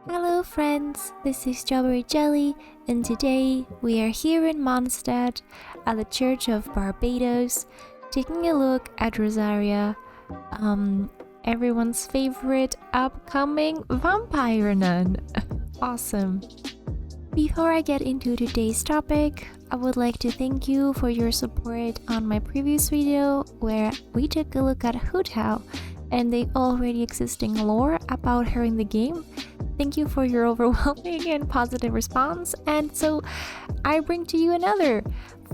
Hello friends, this is Strawberry Jelly, and today we are here in Mondstadt at the Church of Barbados, taking a look at Rosaria, everyone's favorite upcoming Vampire Nun. Awesome! Before I get into today's topic, I would like to thank you for your support on my previous video where we took a look at Hu Tao and the already existing lore about her in the game. Thank you for your overwhelming and positive response, and so I bring to you another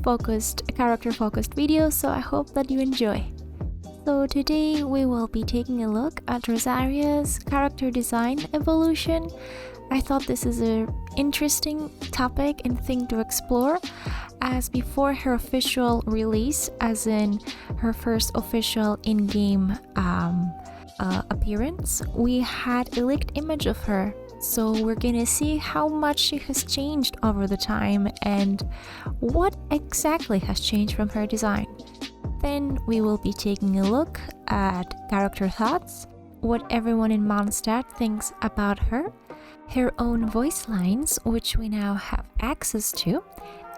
character-focused video, so I hope that you enjoy. So today we will be taking a look at Rosaria's character design evolution. I thought this is an interesting topic and thing to explore, as before her official release, as in her first official in-game appearance, we had a leaked image of her. So we're gonna see how much she has changed over the time and what exactly has changed from her design. Then we will be taking a look at character thoughts, what everyone in Mondstadt thinks about her, her own voice lines, which we now have access to,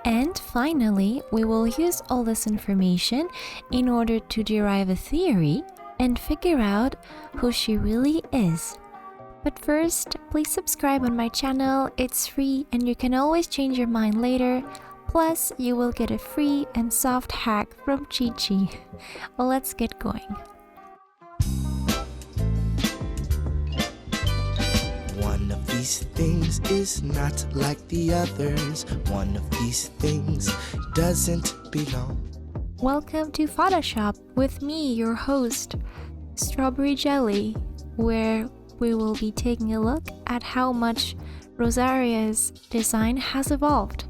and finally, we will use all this information in order to derive a theory and figure out who she really is. But first, please subscribe on my channel, it's free and you can always change your mind later. Plus, you will get a free and soft hack from Chi-Chi. Let's get going. One of these things is not like the others. One of these things doesn't belong. Welcome to Photoshop with me, your host, Strawberry Jelly, where we will be taking a look at how much Rosaria's design has evolved.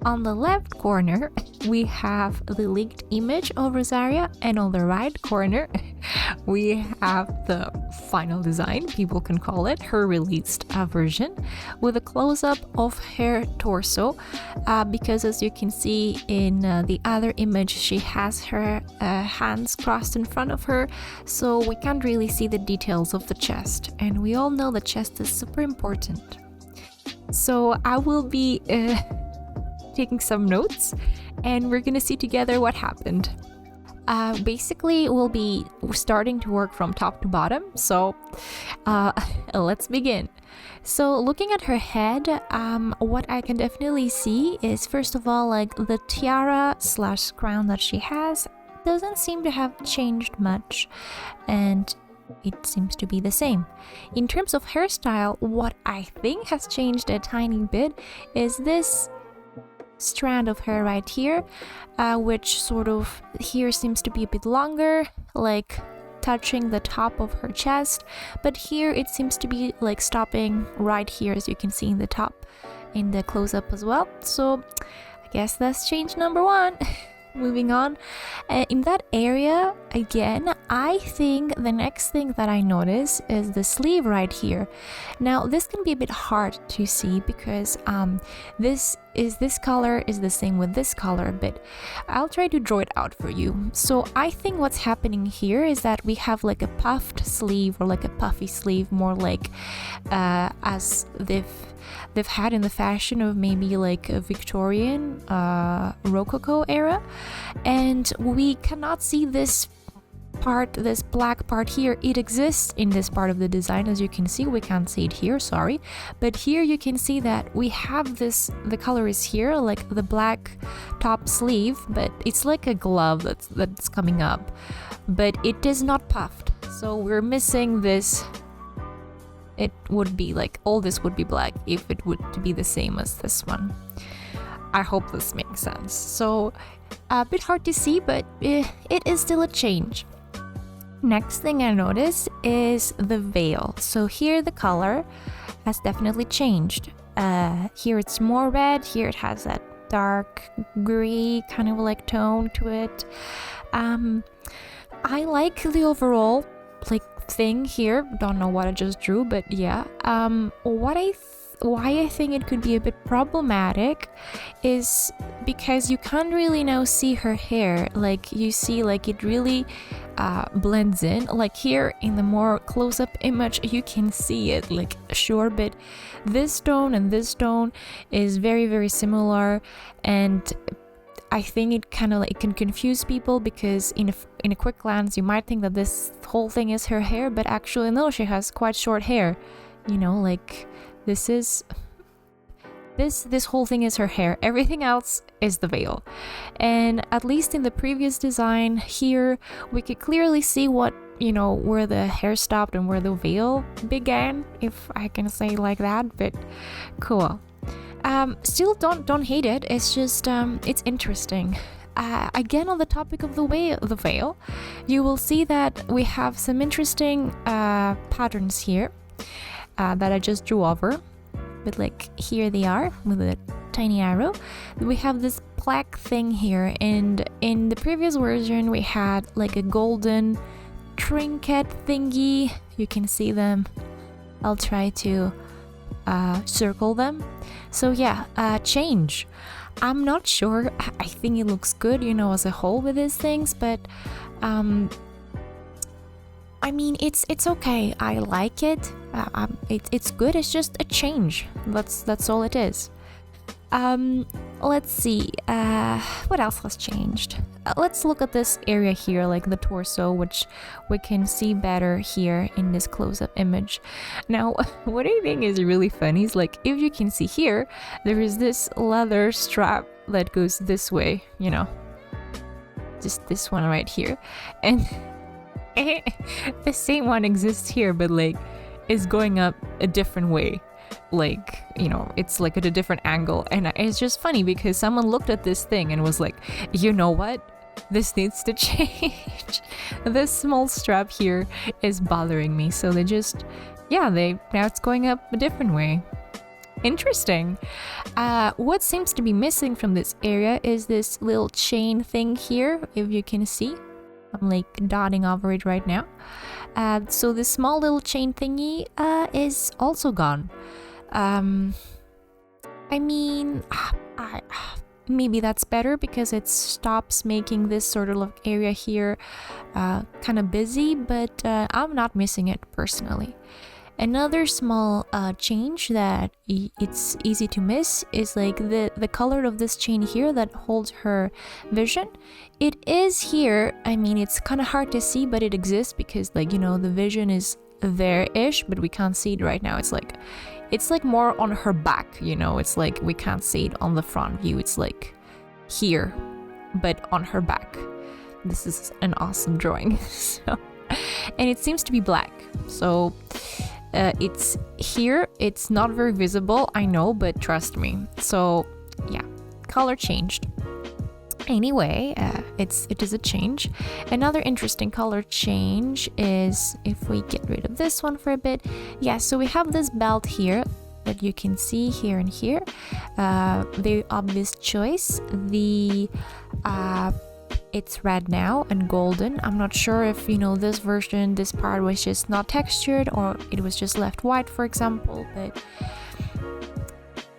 On the left corner, we have the leaked image of Rosaria, and on the right corner, we have the final design, people can call it, her released version, with a close-up of her torso, because as you can see in the other image, she has her hands crossed in front of her, so we can't really see the details of the chest, and we all know the chest is super important. So I will be taking some notes and we're gonna see together what happened. Basically, we'll be starting to work from top to bottom, so let's begin. So looking at her head, what I can definitely see is, first of all, like the tiara / crown that she has doesn't seem to have changed much, and it seems to be the same. In terms of hairstyle, what I think has changed a tiny bit is this strand of hair right here, which sort of here seems to be a bit longer, like touching the top of her chest, but here it seems to be like stopping right here, as you can see in the top in the close-up as well. So I guess that's change number one. Moving on, in that area again, I think the next thing that I notice is the sleeve right here. Now this can be a bit hard to see because this color is the same with this color, but I'll try to draw it out for you. So I think what's happening here is that we have like a puffed sleeve, or like a puffy sleeve, more like as they've had in the fashion of maybe like a Victorian Rococo era, and we cannot see this part, this black part here. It exists in this part of the design, as you can see. We can't see it here, sorry, but here you can see that we have this, the color is here, like the black top sleeve, but it's like a glove that's coming up, but it is not puffed, so we're missing this. It would be like, all this would be black if it would be the same as this one. I hope this makes sense. So a bit hard to see, but it is still a change. Next thing I noticed is the veil. So here the color has definitely changed. Here it's more red, here it has that dark gray kind of like tone to it. I like the overall like thing here. Don't know what I just drew, but yeah. What I why I think it could be a bit problematic is because you can't really now see her hair. Like you see, like it really blends in. Like here in the more close-up image, you can see it, like sure, but this tone and this tone is very, very similar, and I think it kind of like, it can confuse people because in a quick glance you might think that this whole thing is her hair, but actually no, she has quite short hair. You know, like this whole thing is her hair. Everything else is the veil. And at least in the previous design here, we could clearly see what, you know, where the hair stopped and where the veil began, if I can say like that. But cool. Still don't hate it. It's just it's interesting. Again, on the topic of the veil, you will see that we have some interesting patterns here that I just drew over. But like here they are with a tiny arrow. We have this black thing here, and in the previous version we had like a golden trinket thingy. You can see them. I'll try to circle them. So yeah, change. I'm not sure. I think it looks good, you know, as a whole with these things, but I mean, it's okay. I like it. It's good. It's just a change. That's all it is. Let's see. What else has changed? Let's look at this area here, like the torso, which we can see better here in this close-up image. Now, what I think is really funny is, like, if you can see here, there is this leather strap that goes this way, you know, just this one right here, and the same one exists here, but like is going up a different way. Like, you know, it's like at a different angle, and it's just funny because someone looked at this thing and was like, you know what, this needs to change. This small strap here is bothering me, so they just, yeah, now it's going up a different way. Interesting. What seems to be missing from this area is this little chain thing here, if you can see. I'm like dotting over it right now. So this small little chain thingy is also gone. I mean, maybe that's better because it stops making this sort of area here kind of busy, but I'm not missing it personally. Another small change that it's easy to miss is like the color of this chain here that holds her vision. It is here. I mean, it's kind of hard to see, but it exists because, like, you know, the vision is there-ish, but we can't see it right now. It's like more on her back, you know. It's like we can't see it on the front view. It's like here, but on her back. This is an awesome drawing. So, and it seems to be black. So it's here. It's not very visible, I know, but trust me. So yeah, color changed. Anyway, it is a change. Another interesting color change is if we get rid of this one for a bit. Yeah, so we have this belt here that you can see here and here. Very obvious choice. It's red now and golden. I'm not sure if, you know, this version, this part was just not textured or it was just left white, for example, but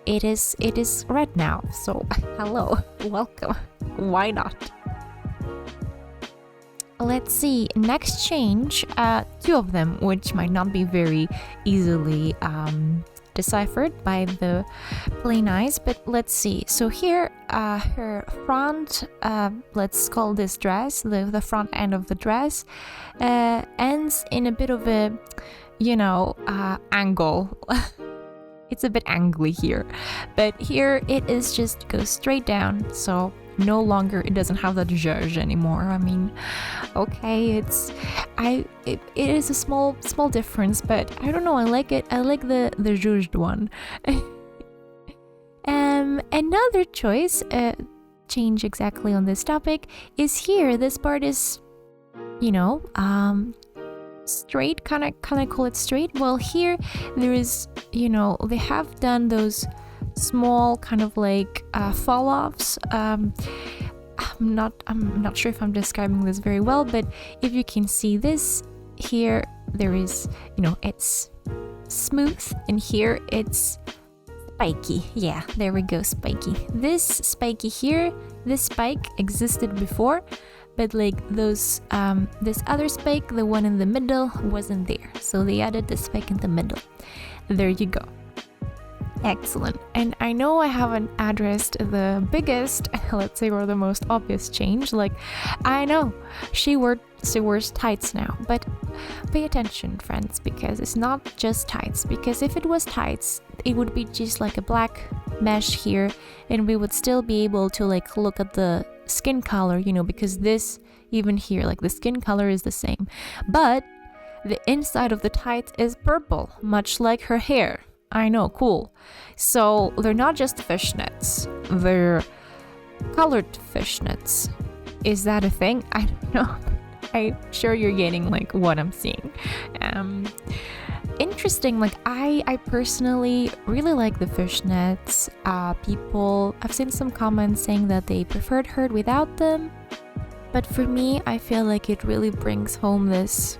it is red now. So hello, welcome. Why not? Let's see, next change, two of them, which might not be very easily deciphered by the plain eyes, but let's see. So here, her front, let's call this dress, the front end of the dress, ends in a bit of a, you know, angle. It's a bit angly here, but here it is just goes straight down, so no longer, it doesn't have that zhuzh anymore. I mean, okay, it is a small difference, but I don't know, I like it. I like the zhuzhed one. Another choice, change exactly on this topic, is here. This part is, you know, straight, kind of call it straight. Well, here there is, you know, they have done those small kind of like fall-offs. I'm not sure if I'm describing this very well, but if you can see this here, there is, you know, it's smooth, and here it's spiky. Yeah, there we go, spiky. This spiky here, this spike existed before, but like those, this other spike, the one in the middle, wasn't there. So they added the spike in the middle. There you go. Excellent. And I know I haven't addressed the biggest, let's say, or the most obvious change. Like, I know she wears tights now, but pay attention, friends, because it's not just tights. Because if it was tights, it would be just like a black mesh here, and we would still be able to like look at the skin color, you know, because this, even here, like the skin color is the same. But the inside of the tights is purple, much like her hair. I know, cool. So they're not just fishnets, they're colored fishnets. Is that a thing? I don't know. I'm sure you're getting like what I'm seeing. Interesting, like I personally really like the fishnets. I've seen some comments saying that they preferred her without them. But for me, I feel like it really brings home this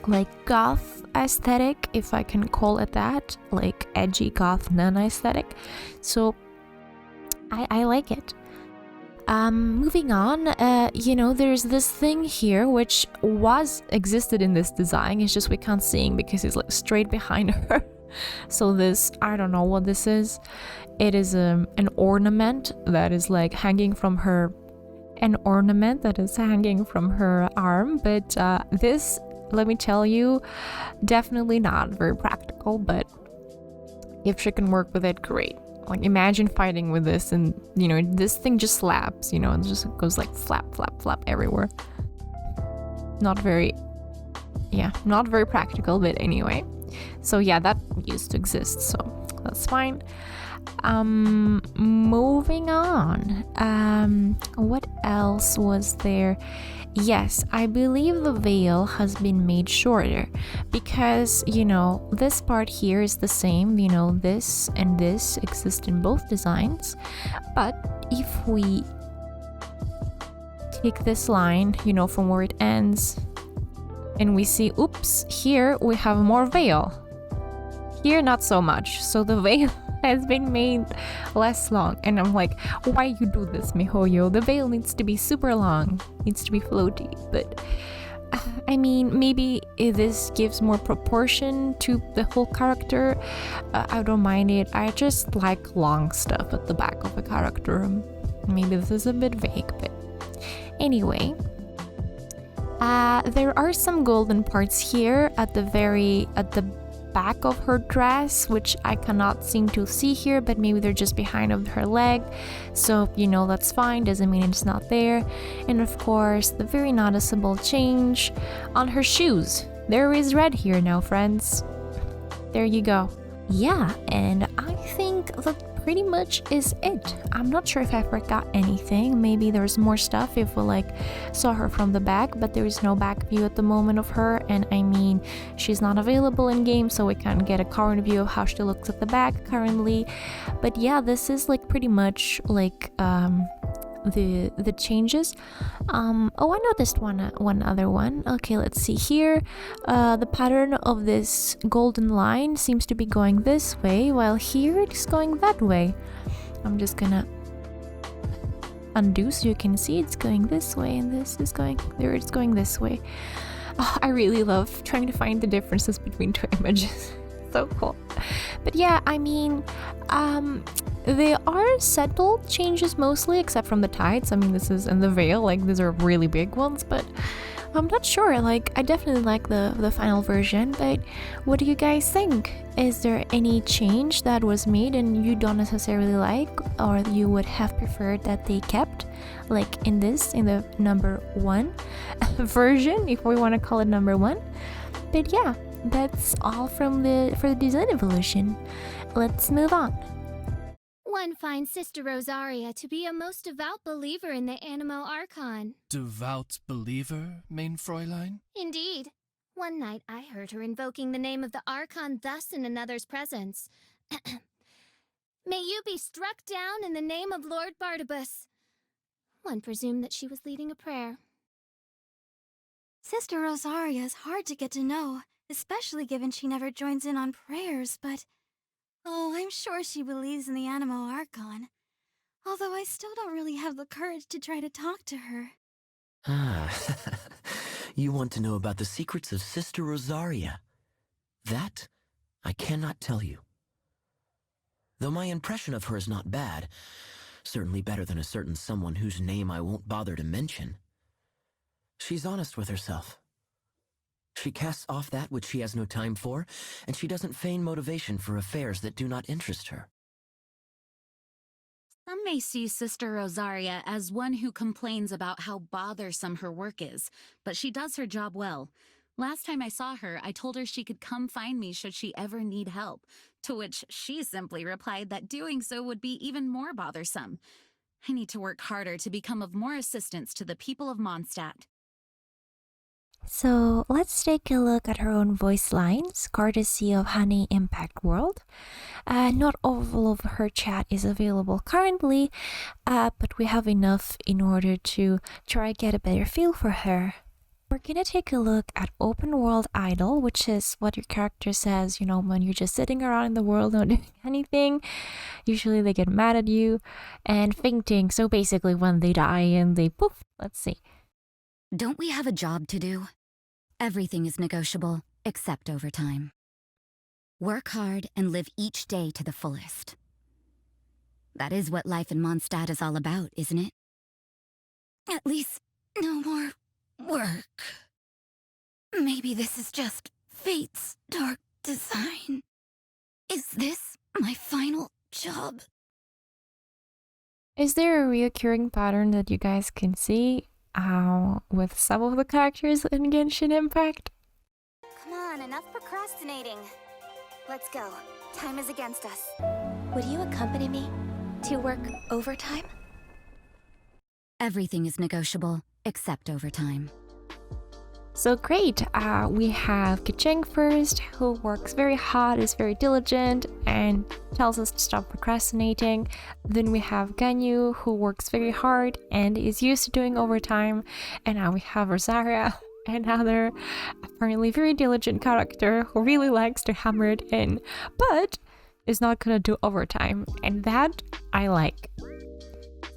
like goth aesthetic, if I can call it that, like edgy goth nun aesthetic. So I like it. Moving on, you know, there's this thing here which existed in this design. It's just we can't see it because it's like straight behind her. So this, I don't know what this is. It is an ornament that is like hanging from her, arm. But this, let me tell you, definitely not very practical, but if she can work with it, great. Like, imagine fighting with this and, you know, this thing just slaps, you know, it just goes like flap, flap, flap everywhere. Not very practical, but anyway. So yeah, that used to exist, so that's fine. Moving on. What else was there? Yes, I believe the veil has been made shorter because, you know, this part here is the same, you know, this and this exist in both designs. But if we take this line, you know, from where it ends, and we see, oops, here we have more veil. Here, not so much. So the veil has been made less long, and I'm like, why you do this, miHoYo? The veil needs to be super long, needs to be floaty. But I mean, maybe this gives more proportion to the whole character. I don't mind it. I just like long stuff at the back of a character. Maybe this is a bit vague, but anyway. There are some golden parts here at the back of her dress, which I cannot seem to see here, but maybe they're just behind of her leg. So, you know, that's fine, doesn't mean it's not there. And of course, the very noticeable change on her shoes. There is red here now, friends. There you go. Yeah, and I think that pretty much is it. I'm not sure if I forgot anything. Maybe there's more stuff if we like saw her from the back, but there is no back view at the moment of her, and I mean, she's not available in game, so we can't get a current view of how she looks at the back currently. But yeah, this is like pretty much like the changes. Oh, I noticed one other one. Okay, let's see here. The pattern of this golden line seems to be going this way, while here it's going that way. I'm just gonna undo so you can see it's going this way, and this is going there. It's going this way. Oh, I really love trying to find the differences between two images. So cool. But yeah, I mean, they are subtle changes mostly, except from the tights. I mean, this is in the veil, like these are really big ones, but I'm not sure. Like, I definitely like the final version, but what do you guys think? Is there any change that was made and you don't necessarily like, or you would have preferred that they kept, like in the number 1 version, if we want to call it number 1? But yeah, that's all for the design evolution. Let's move on. One finds Sister Rosaria to be a most devout believer in the Animo Archon. Devout believer, mein Fräulein? Indeed. One night I heard her invoking the name of the Archon thus in another's presence. May you be struck down in the name of Lord Barnabas. One presumed that she was leading a prayer. Sister Rosaria is hard to get to know, especially given she never joins in on prayers, but Oh, I'm sure she believes in the Animo Archon. Although I still don't really have the courage to try to talk to her. Ah, you want to know about the secrets of Sister Rosaria? That, I cannot tell you. Though my impression of her is not bad, certainly better than a certain someone whose name I won't bother to mention. She's honest with herself. She casts off that which she has no time for, and she doesn't feign motivation for affairs that do not interest her. Some may see Sister Rosaria as one who complains about how bothersome her work is, but she does her job well. Last time I saw her, I told her she could come find me should she ever need help, to which she simply replied that doing so would be even more bothersome. I need to work harder to become of more assistance to the people of Mondstadt. So let's take a look at her own voice lines, courtesy of ME Impact World. Not all of her chat is available currently, but we have enough in order to try get a better feel for her. We're gonna take a look at Open World Idle, which is what your character says, when you're just sitting around in the world not doing anything. Usually they get mad at you. And fainting, so basically when they die and they poof. Let's see. Don't we have a job to do? Everything is negotiable, except overtime. Work hard and live each day to the fullest. That is what life in Mondstadt is all about, isn't it? At least, no more work. Maybe this is just fate's dark design. Is this my final job? Is there a reoccurring pattern that you guys can see with some of the characters in Genshin Impact? Come on, enough procrastinating. Let's go. Time is against us. Would you accompany me to work overtime? Everything is negotiable, except overtime. So great, we have Keqing first, who works very hard, is very diligent, and tells us to stop procrastinating. Then we have Ganyu, who works very hard and is used to doing overtime. And now we have Rosaria, another apparently very diligent character who really likes to hammer it in, but is not gonna do overtime, and that I like.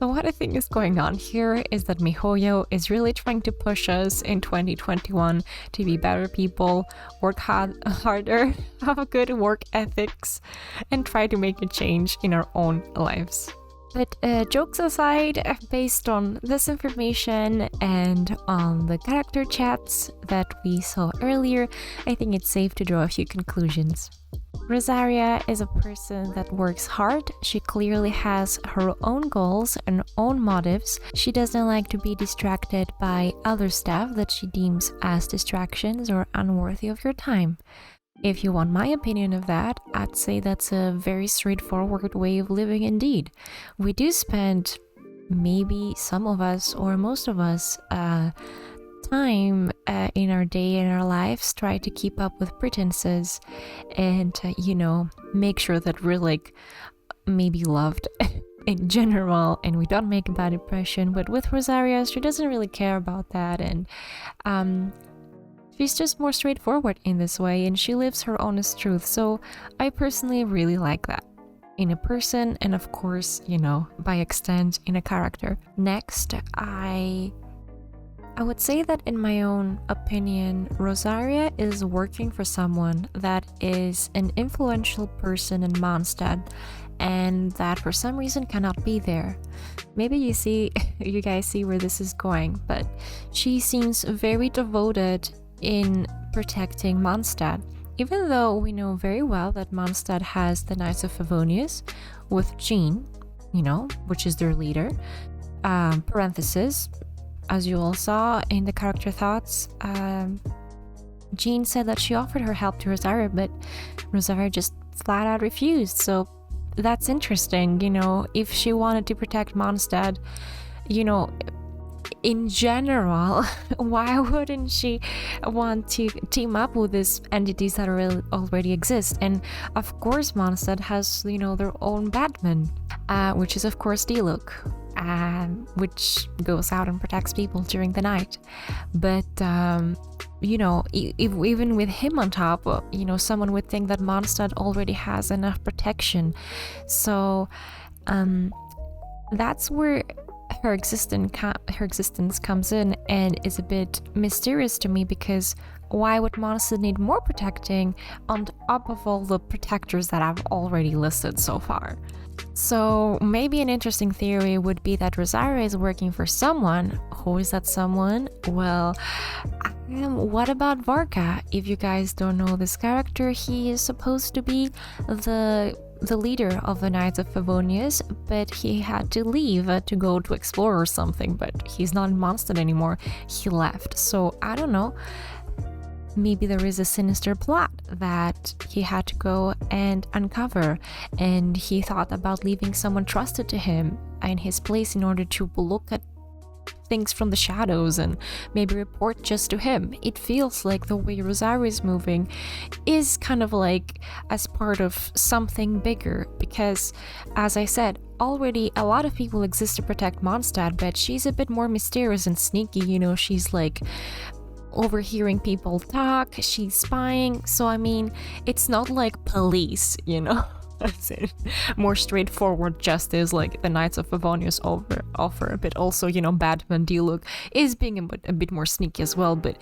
So what I think is going on here is that MiHoYo is really trying to push us in 2021 to be better people, work harder, have good work ethics, and try to make a change in our own lives. But jokes aside, based on this information and on the character chats that we saw earlier, I think it's safe to draw a few conclusions. Rosaria is a person that works hard. She clearly has her own goals and own motives. She doesn't like to be distracted by other stuff that she deems as distractions or unworthy of your time. If you want my opinion of that, I'd say that's a very straightforward way of living indeed. We do spend, maybe some of us or most of us, time in our day, in our lives, try to keep up with pretenses and make sure that we're like maybe loved in general and we don't make a bad impression. But with Rosaria, she doesn't really care about that, and she's just more straightforward in this way, and she lives her honest truth. So I personally really like that in a person, and of course, by extent in a character. Next, I would say that in my own opinion, Rosaria is working for someone that is an influential person in Mondstadt and that for some reason cannot be there. Maybe you guys see where this is going, but she seems very devoted in protecting Mondstadt, even though we know very well that Mondstadt has the Knights of Favonius with Jean, which is their leader. Parenthesis, as you all saw in the character thoughts, Jean said that she offered her help to Rosaria, but Rosaria just flat out refused. So that's interesting, if she wanted to protect Mondstadt, in general, why wouldn't she want to team up with these entities that already exist? And of course, Mondstadt has, their own Batman, which is of course Diluc. which goes out and protects people during the night. But you know, even with him on top, you know, someone would think that Mondstadt already has enough protection. So that's where her existence comes in and is a bit mysterious to me, because why would Mondstadt need more protecting on top of all the protectors that I've already listed so far? So maybe an interesting theory would be that Rosaria is working for someone. Who is that someone? Well, what about Varka? If you guys don't know this character, he is supposed to be the leader of the Knights of Favonius, but he had to leave to go to explore or something, but he's not in Mondstadt anymore. He left. So I don't know. Maybe there is a sinister plot that he had to go and uncover, and he thought about leaving someone trusted to him in his place in order to look at things from the shadows and maybe report just to him. It feels like the way Rosaria is moving is kind of like as part of something bigger, because as I said, already a lot of people exist to protect Mondstadt, but she's a bit more mysterious and sneaky. You know, she's like overhearing people talk, she's spying. So I mean, it's not like police, you know. More straightforward justice like the Knights of Favonius offer, but also, you know, Batman Diluc is being a bit more sneaky as well. But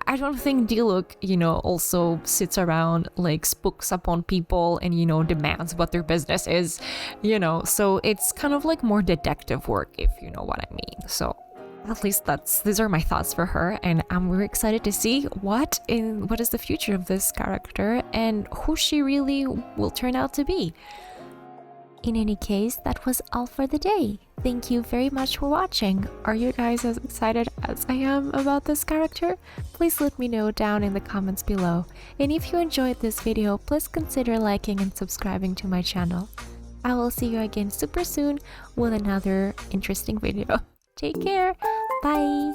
I don't think Diluc, you know, also sits around like spooks upon people and, you know, demands what their business is, you know. So it's kind of like more detective work, if you know what I mean. So at least these are my thoughts for her, and I'm very excited to see what is the future of this character and who she really will turn out to be. In any case, that was all for the day. Thank you very much for watching. Are you guys as excited as I am about this character? Please let me know down in the comments below. And if you enjoyed this video, please consider liking and subscribing to my channel. I will see you again super soon with another interesting video. Take care. Bye.